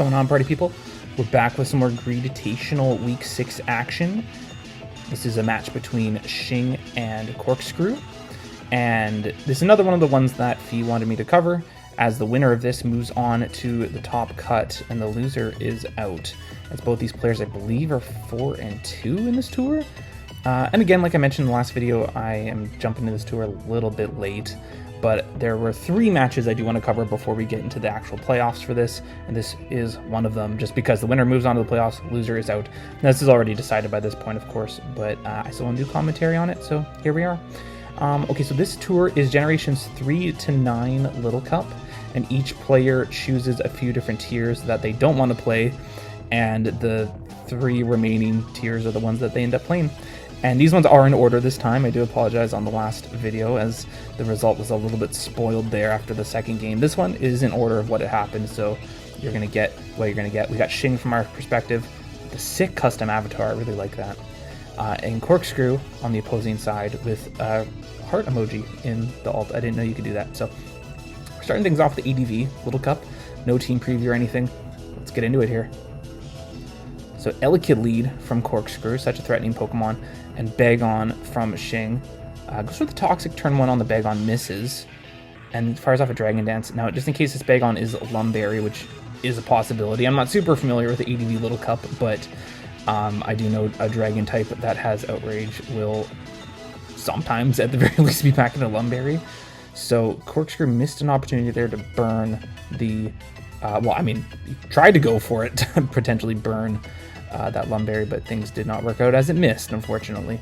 Going on, party people? We're back with some more Greeditational Week 6 action. This is a match between Shing and Corkscrew, and this is another one of the ones that Fee wanted me to cover, as the winner of this moves on to the top cut, and the loser is out. As both these players, I believe, are 4-2 in this tour. And again, like I mentioned in the last video, I am jumping into this tour a little bit late, but there were 3 matches I do want to cover before we get into the actual playoffs for this, and this is one of them, just because the winner moves on to the playoffs, loser is out. Now, this is already decided by this point, of course, but I still want to do commentary on it, so here we are. Okay, so this tour is Generations 3 to 9 Little Cup, and each player chooses a few different tiers that they don't want to play, and the 3 remaining tiers are the ones that they end up playing. And these ones are in order this time. I do apologize on the last video, as the result was a little bit spoiled there after the second game. This one is in order of what it happened, so you're going to get what you're going to get. We got Shing from our perspective, the sick custom avatar, I really like that. And Corkscrew on the opposing side with a heart emoji in the alt. I didn't know you could do that. So we're starting things off with the ADV, Little Cup. No team preview or anything. Let's get into it here. So Elekid lead from Corkscrew, such a threatening Pokemon, and Bagon from Shing. Goes for the Toxic turn 1 on the Bagon, misses, and fires off a Dragon Dance. Now, just in case this Bagon is Lumberry, which is a possibility. I'm not super familiar with the ADV Little Cup, but I do know a Dragon type that has Outrage will sometimes, at the very least, be back into Lumberry. So Corkscrew missed an opportunity there to burn the... well, I mean, he tried to go for it, to potentially burn that Lumberry, but things did not work out as it missed, unfortunately.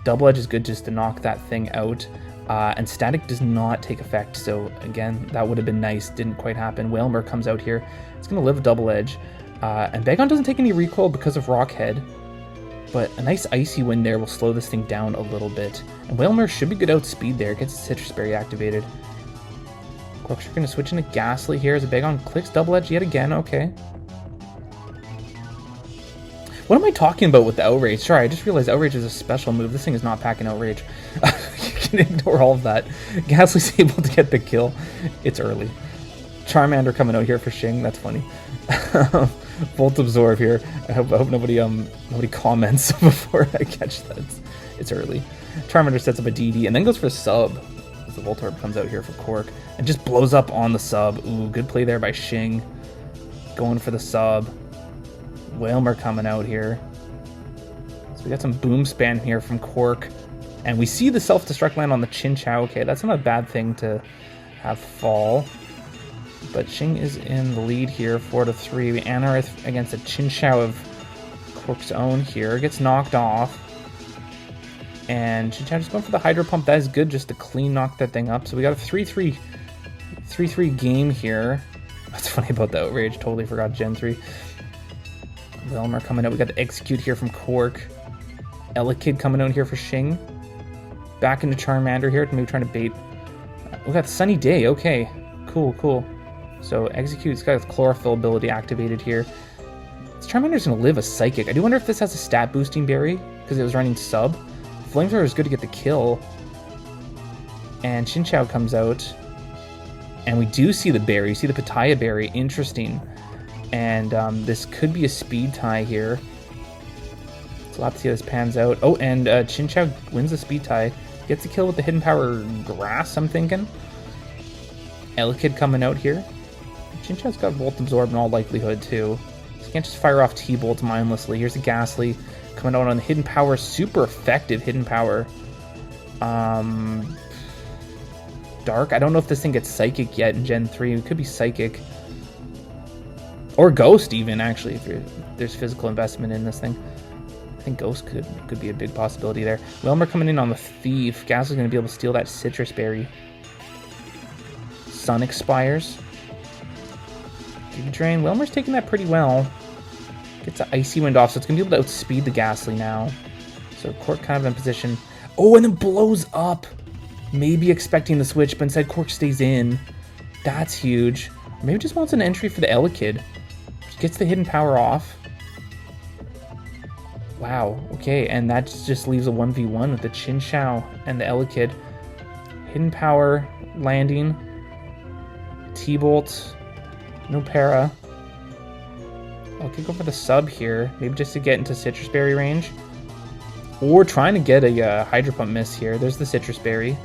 Double Edge is good just to knock that thing out, and Static does not take effect, so again, that would have been nice, didn't quite happen. Whalmer comes out here, it's going to live Double Edge, and Bagon doesn't take any recoil because of Rock Head, but a nice Icy Wind there will slow this thing down a little bit, and Whalmer should be good outspeed there, gets Citrus Berry activated. Corkscrew going to switch into Ghastly here as a Bagon clicks Double Edge yet again. Okay. What am I talking about with the Outrage? Sorry, I just realized Outrage is a special move. This thing is not packing Outrage. You can ignore all of that. Ghastly's able to get the kill. It's early. Charmander coming out here for Shing. That's funny. Volt Absorb here. I hope nobody comments before I catch that. It's early. Charmander sets up a DD and then goes for a sub. The Voltorb comes out here for Cork and just blows up on the sub. Ooh, good play there by Shing. Going for the sub. Whalmer coming out here. So we got some boom spam here from Cork. And we see the self-destruct land on the Chinchou. Okay, that's not a bad thing to have fall. But Shing is in the lead here, 4-3. We Anorith against a Chinchou of Cork's own here. Gets knocked off. And Chinchou just going for the Hydro Pump. That is good just to clean knock that thing up. So we got a 3-3 game here. That's funny about the Outrage. Totally forgot Gen 3. Whalmer coming out. We got the Execute here from Cork. Elekid coming out here for Shing. Back into Charmander here. Maybe trying to bait. We got Sunny Day. Okay. Cool. So Execute's got its Chlorophyll ability activated here. This Charmander's going to live a Psychic. I do wonder if this has a stat boosting berry because it was running sub. Flamethrower is good to get the kill. And Chinchou comes out. And we do see the berry. You see the Pitaya berry. Interesting. And this could be a speed tie here. So we'll have to see how this pans out. Oh, and Chinchou wins the speed tie. Gets a kill with the Hidden Power Grass, I'm thinking. Elekid coming out here. Chinchou's got Volt Absorb in all likelihood, too. So you can't just fire off T-Bolt mindlessly. Here's a Ghastly coming out on the Hidden Power. Super effective Hidden Power. Dark. I don't know if this thing gets Psychic yet in Gen 3. It could be Psychic. Or Ghost, even, actually, if there's physical investment in this thing. I think Ghost could be a big possibility there. Whalmer coming in on the Thief. Ghastly's going to be able to steal that Citrus Berry. Sun expires. Giga Drain. Whalmer's taking that pretty well. Gets an Icy Wind off, so it's going to be able to outspeed the Ghastly now. So Cork kind of in position. Oh, and then blows up. Maybe expecting the switch, but instead Cork stays in. That's huge. Maybe just wants an entry for the Elekid. Gets the Hidden Power off. Wow, okay, and that just leaves a 1v1 with the Chinchou and the Elekid. Hidden Power landing. T-Bolt. No para. I could go for the sub here, maybe just to get into Citrus Berry range. Or trying to get a Hydro Pump miss here. There's the Citrus Berry.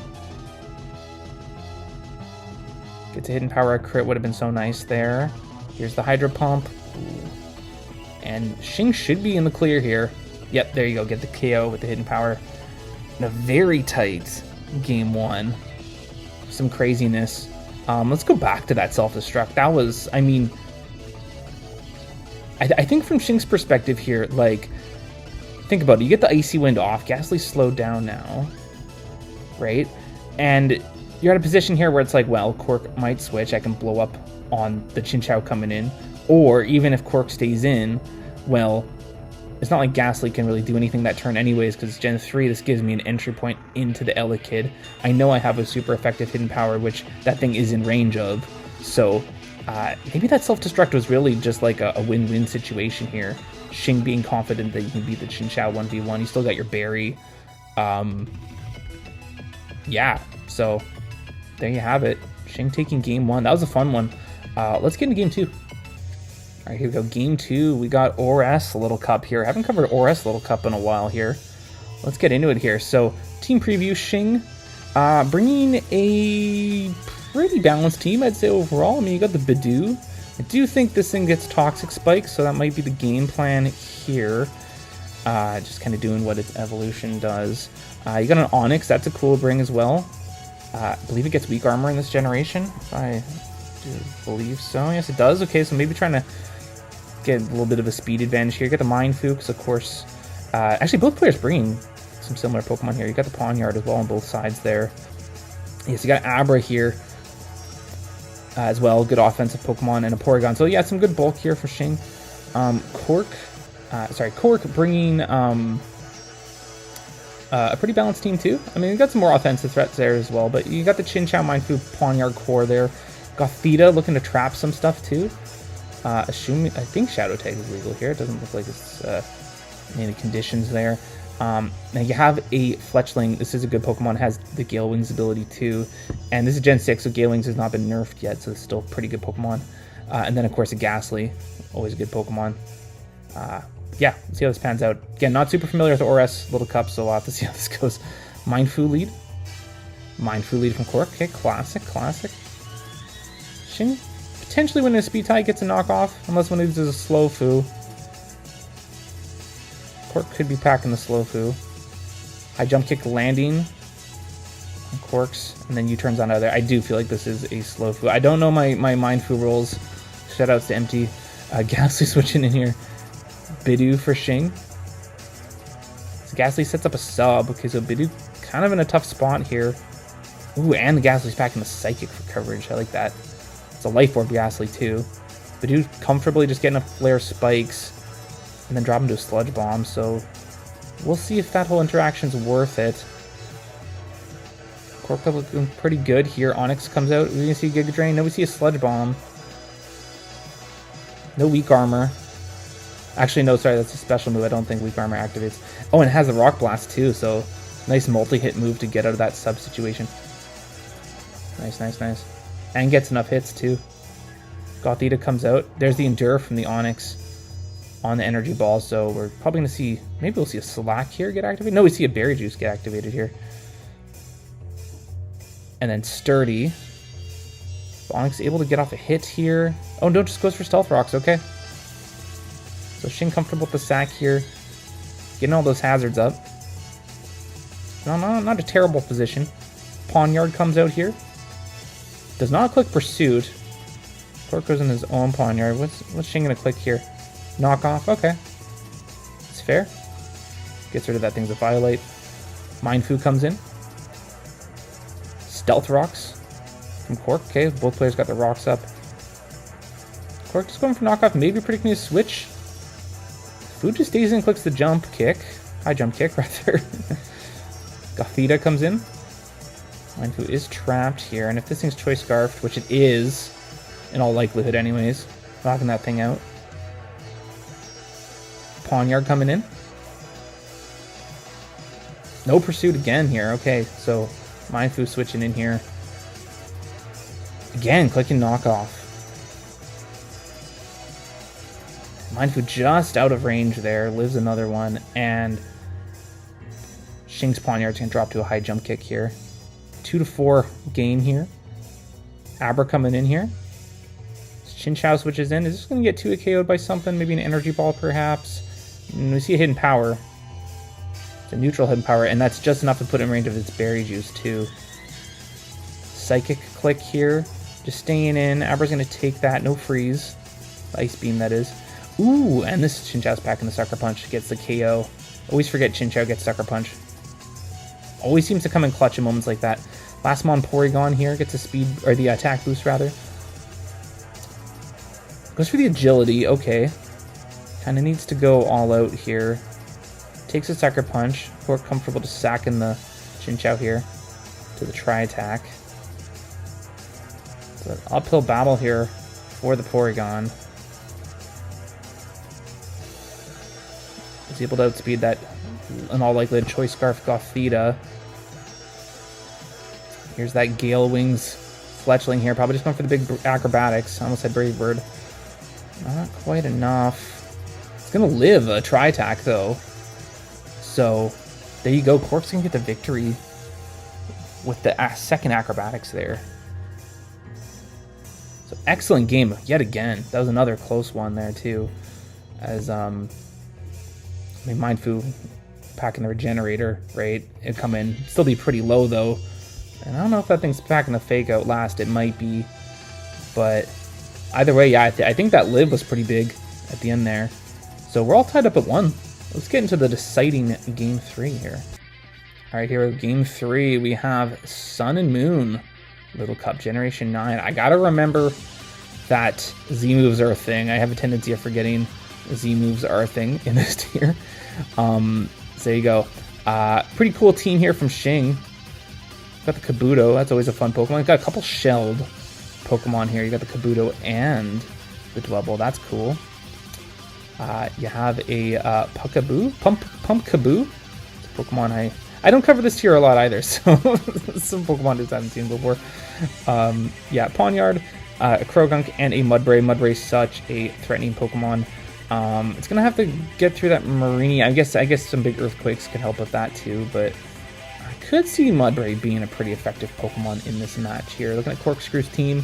Get to Hidden Power, a crit would have been so nice there. Here's the Hydro Pump. And Shing should be in the clear here. Yep, there you go. Get the KO with the Hidden Power. In a very tight game one. Some craziness. Let's go back to that self-destruct. That was, I mean, I think from Shing's perspective here, like, think about it. You get the Icy Wind off. Ghastly's slowed down now, right? And you're at a position here where it's like, well, Cork might switch. I can blow up on the Chinchou coming in. Or even if Cork stays in, well, it's not like Ghastly can really do anything that turn anyways, because Gen 3, this gives me an entry point into the Elekid. I know I have a super effective Hidden Power, which that thing is in range of. So maybe that self-destruct was really just like a win-win situation here. Shing being confident that you can beat the Chinchou 1v1. You still got your Berry. Yeah, so there you have it. Shing taking game one. That was a fun one. Let's get into game two. All right, here we go. Game two. We got ORS Little Cup here. I haven't covered ORS Little Cup in a while here. Let's get into it here. So, team preview, Shing. Bringing a pretty balanced team, I'd say, overall. I mean, you got the Bidoof. I do think this thing gets Toxic Spike, so that might be the game plan here. Just kind of doing what its evolution does. You got an Onyx. That's a cool bring as well. I believe it gets Weak Armor in this generation, if I do believe so. Yes, it does. Okay, so maybe trying to get a little bit of a speed advantage here. You got the Mindfu, because of course, actually both players bringing some similar Pokemon here. You got the Pawniard as well on both sides there. Yes, you got Abra here as well. Good offensive Pokemon and a Porygon. So yeah, some good bulk here for Shing. Cork bringing a pretty balanced team too. I mean, you got some more offensive threats there as well, but you got the Chinchou, Mindfu, Pawniard core there. Gothita looking to trap some stuff too. I think Shadow Tag is legal here. It doesn't look like it's any conditions there. Now you have a Fletchling. This is a good Pokemon. It has the Gale Wings ability too. And this is Gen 6, so Gale Wings has not been nerfed yet, so it's still a pretty good Pokemon. And then of course a Ghastly. Always a good Pokemon. Yeah, let's see how this pans out. Again, not super familiar with ORS Little Cup, so we'll have to see how this goes. Mindfu lead. Mindfu lead from Cork. Okay, classic. Shing potentially when a speed tie gets a knockoff, unless one uses a slow foo. Cork could be packing the slow foo. High jump kick landing on Corks, and then U-turns on other. I do feel like this is a slow foo. I don't know my Mindfu rules. Shoutouts to Empty. Ghastly switching in here. Bidoof for Shing. So Ghastly sets up a sub. Okay, so Bidoof kind of in a tough spot here. Ooh, and the Ghastly's packing the Psychic for coverage. I like that. It's a Life Orb Ghastly too. Bidoof comfortably just getting a Flare Spikes and then drop him to a Sludge Bomb. So we'll see if that whole interaction's worth it. Cork looking pretty good here. Onyx comes out. We're gonna see a Giga Drain. No, we see a Sludge Bomb. No Weak Armor. Actually, no, sorry, that's a special move. I don't think Weak Armor activates. Oh, and it has the Rock Blast too, so nice multi-hit move to get out of that sub situation. Nice. And gets enough hits too. Gothita comes out. There's the Endure from the Onyx on the Energy Ball, so we're probably going to see, maybe we'll see a Slack here get activated. No, we see a Berry Juice get activated here. And then Sturdy. Onyx able to get off a hit here. Oh, no, just goes for Stealth Rocks, okay. So Shing comfortable with the sack here. Getting all those hazards up. No, not a terrible position. Pawniard comes out here. Does not click Pursuit. Cork goes in his own Pawniard. What's Shing gonna click here? Knockoff, okay. It's fair. Gets rid of that thing's a Violate. Mindfu comes in. Stealth Rocks from Cork. Okay, both players got their rocks up. Cork just going for knockoff, maybe predicting a switch. Fu just stays in, clicks the jump kick. High jump kick, rather. Gothita comes in. Mindfu is trapped here, and if this thing's Choice Scarfed, which it is, in all likelihood anyways, knocking that thing out. Pawniard coming in. No Pursuit again here. Okay, so Mindfu switching in here. Again, clicking knockoff. Mindfu just out of range there, lives another one, and Shing's Poniard's going to drop to a high jump kick here. 2-4 game here. Abra coming in here. Chinchou switches in. Is this going to get 2 KO'd by something? Maybe an energy ball, perhaps? And we see a hidden power. It's a neutral hidden power, and that's just enough to put in range of its berry juice, too. Psychic click here. Just staying in. Abra's going to take that. No freeze. Ice beam, that is. Ooh, and this Chinchou's packing the Sucker Punch. Gets the KO. Always forget Chinchou gets Sucker Punch. Always seems to come in clutch in moments like that. Last Mon Porygon here gets a speed, or the attack boost rather. Goes for the agility, okay. Kind of needs to go all out here. Takes a Sucker Punch. More comfortable to sacking the Chinchou here to the tri-attack. So an uphill battle here for the Porygon. Is able to outspeed that, in all likelihood, Choice Scarf Gothita. Here's that Gale Wings Fletchling here. Probably just going for the big acrobatics. I almost said Brave Bird. Not quite enough. It's going to live a tri-attack, though. So, there you go. Cork's going to get the victory with the second acrobatics there. So, excellent game yet again. That was another close one there, too. As, Mindfu packing the Regenerator, right? It'd come in, still be pretty low though. And I don't know if that thing's packing the Fake Out last. It might be. But either way, yeah, I think that live was pretty big at the end there. So we're all tied up at 1. Let's get into the deciding Game 3 here. Alright, here with Game 3, we have Sun and Moon. Little Cup Generation 9. I gotta remember that Z moves are a thing. I have a tendency of forgetting Z moves are a thing in this tier. So there you go. Pretty cool team here from Shing. Got the Kabuto. That's always a fun Pokemon. Got a couple shelled Pokemon here. You got the Kabuto and the Dwebble. That's cool. You have a Pumpkaboo. Pumpkaboo. It's a Pokemon I don't cover this tier a lot either, so some Pokemon just haven't seen before. Yeah, Poniard, a Krogunk, and a Mudbray. Mudbray is such a threatening Pokemon. It's gonna have to get through that Marini. I guess some big earthquakes could help with that too, but I could see Mudbray being a pretty effective Pokemon in this match here. Looking at Corkscrew's team,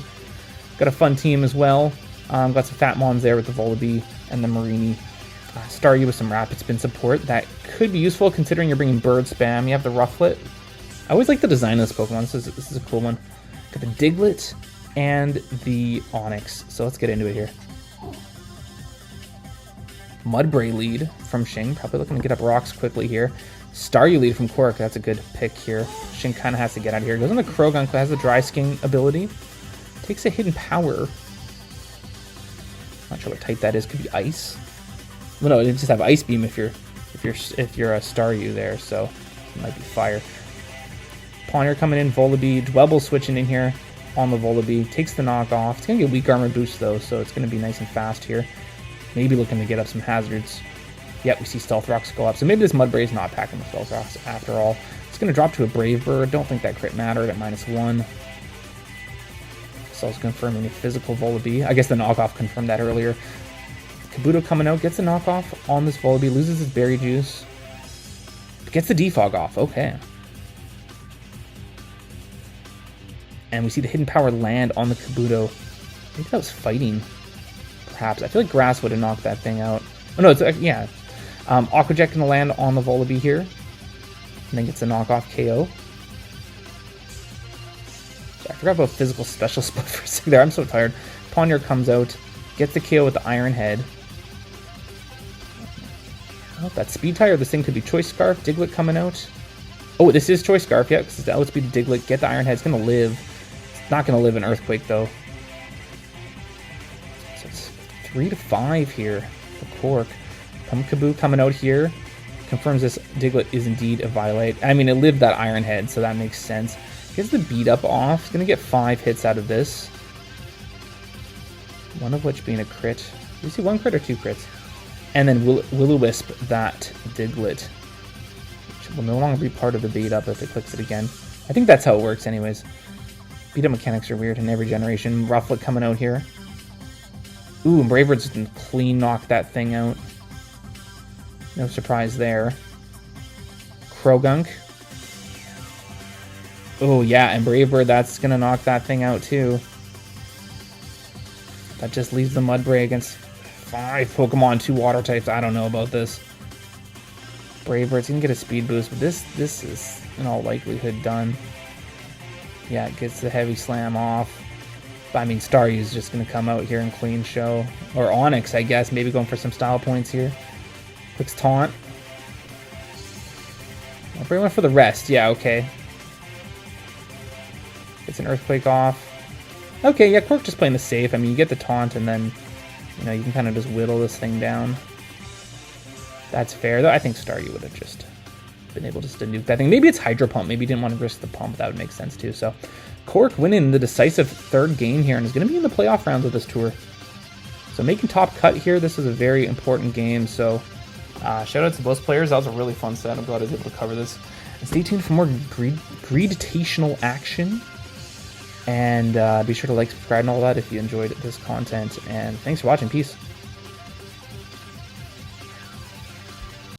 got a fun team as well. Got some fat mons there with the Volibee and the Marini. Staryu with some Rapid Spin support that could be useful considering you're bringing Bird Spam. You have the Rufflet. I always like the design of this Pokemon. This is a cool one. Got the Diglett and the Onix. So let's get into it here. Mudbray lead from Shing, probably looking to get up rocks quickly here. Staryu lead from Cork, that's a good pick here. Shing kind of has to get out of here. Goes on the Krogunk, has the Dry Skin ability. Takes a hidden power. Not sure what type that is. Could be Ice. Well, no, it just have Ice Beam if you're a Staryu there, so it might be Fire. Poniard coming in, Volibee, Dwebble switching in here on the Volibee. Takes the knockoff. It's gonna get weak armor boost though, so it's gonna be nice and fast here. Maybe looking to get up some hazards. Yep, we see Stealth Rocks go up. So maybe this Mudbray is not packing the Stealth Rocks after all. It's going to drop to a Brave Bird. Don't think that crit mattered at -1. So I was confirming a physical Volibee. I guess the knockoff confirmed that earlier. Kabuto coming out, gets a knockoff on this Volibee, loses his Berry Juice. Gets the Defog off, okay. And we see the Hidden Power land on the Kabuto. I think that was fighting. Perhaps. I feel like Grass would have knocked that thing out. Oh no, it's yeah. Aqua Jet gonna land on the Volibee here. And then gets a knockoff KO. So I forgot about physical special split for a second there. I'm so tired. Poniard comes out, gets the KO with the Iron Head. Oh, that Speed Tire, this thing could be Choice Scarf. Diglett coming out. Oh, this is Choice Scarf, yeah, because that would be the Diglett. Get the Iron Head, it's gonna live. It's not gonna live an Earthquake though. 3-5 here for Cork. Pumpkaboo coming out here. Confirms this Diglett is indeed a Violate. I mean, it lived that Iron Head, so that makes sense. Gets the Beat Up off. He's going to get 5 hits out of this. One of which being a crit. Did you see 1 crit or 2 crits? And then Will-O-Wisp that Diglett. Which will no longer be part of the Beat Up if it clicks it again. I think that's how it works anyways. Beat Up mechanics are weird in every generation. Rufflet coming out here. Ooh, and Bravebird's can clean knock that thing out. No surprise there. Krogunk. Oh, yeah, and Bravebird, that's going to knock that thing out, too. That just leaves the Mudbray against 5 Pokemon, 2 water types. I don't know about this. Bravebird's going to get a speed boost, but this is in all likelihood done. Yeah, it gets the heavy slam off. But, I mean, Staryu is just going to come out here and clean show. Or Onyx, I guess, maybe going for some style points here. Quick's Taunt. I'll bring one for the rest. Yeah, okay. Gets an Earthquake off. Okay, yeah, Cork just playing the safe. I mean, you get the taunt, and then, you know, you can kind of just whittle this thing down. That's fair, though. I think Staryu would have just been able just to nuke that thing. Maybe it's Hydro Pump. Maybe he didn't want to risk the pump. That would make sense, too. So, Cork winning the decisive 3rd game here, and is going to be in the playoff rounds of this tour. So, making top cut here, this is a very important game. So, shout out to both players. That was a really fun set. I'm glad I was able to cover this. And stay tuned for more Greeditational action. And be sure to like, subscribe, and all that if you enjoyed this content. And thanks for watching. Peace.